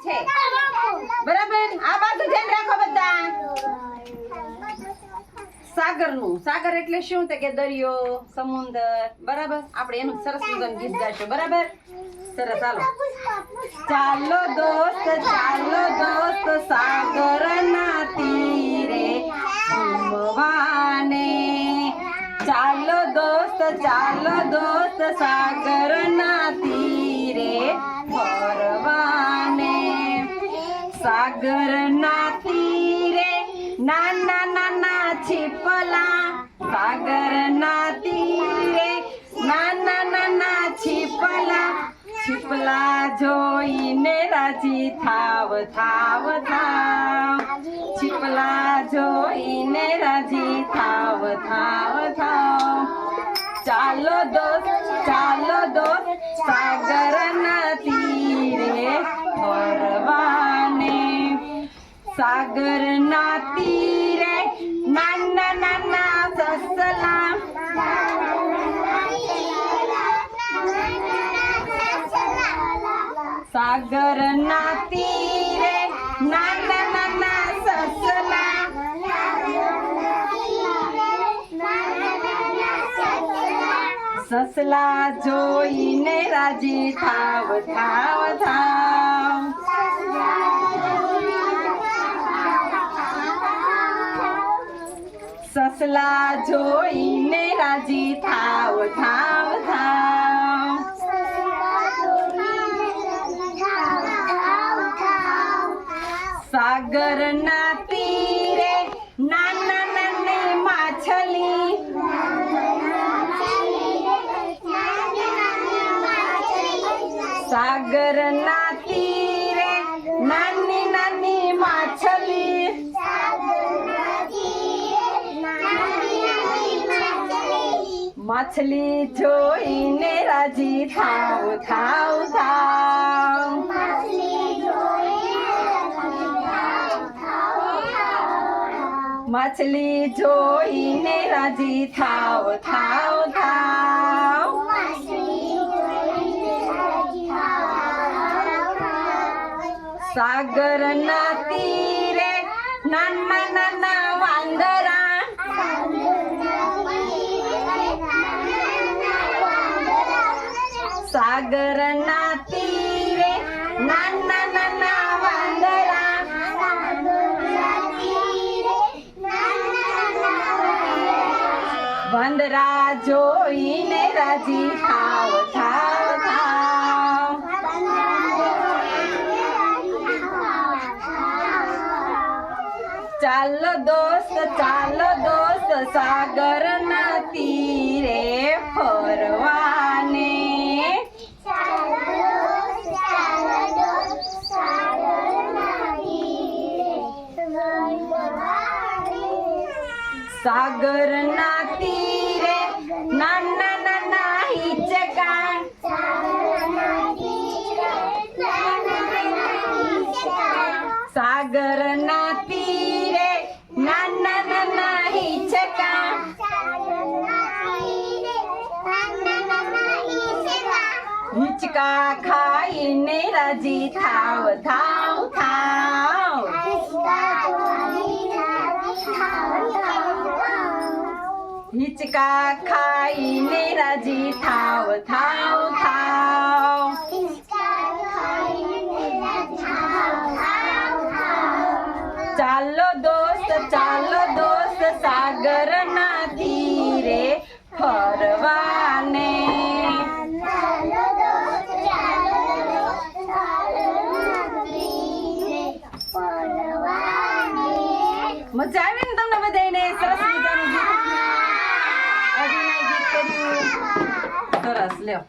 છે બરાબર આ બાજુ ધ્યાન રાખો બધા સાગર એટલે શું કે દરિયો સમુદ્ર બરાબર આપણે એનું સરસ મજાનું ગીત ગાઈશું બરાબર સરસ ચાલો દોસ્ત સાગરના તીરે ઘૂમવાને ચાલો દોસ્ત સાગરના તીરે ફરવાને સાગરના તીરે નાના નાના છીપલા સાગરના તીરે નાના નાના છીપલા જોઈને રાજી થાવ છીપલા જોઈને રાજી થાવ ચાલો દોસ્ત સાગરના તીરે ફરવાને સાગરના તીરે નાના નાના સસલા સાગરના તીરે નાના નાના સસલા સસલા જોઈને રાજી થાવ સસલા જોઈને રાજી થાવ સાગરના તીરે નાના નાની માછલી સાગરના તીરે નાની નાની માછલી માછલી જોઈને રાજી થાવ માછલી જોઈને રાજી થાવ સાગરના તીરે નાના નાના વાંદરા સાગરના તીરે નાના નાના વાંદરા વાંદરા જોઈને રાજી થાવ ચાલો દોસ્ત સાગરના તીરે ફરવાને સાગરના તીરે નાના નાના હિંચકા સાગરના તીરે નાના નાના હિંચકા હિંચકા ખાઈને રાજી થાવ હિંચકા ખાઈને રાજી થાવ ચાલો દોસ્ત સાગરના તીરે ફરવાને મજા આવી ને તમને બધાને સરસ મજાનું ગીત અભિનય ગીત કર્યું સરસ લ્યો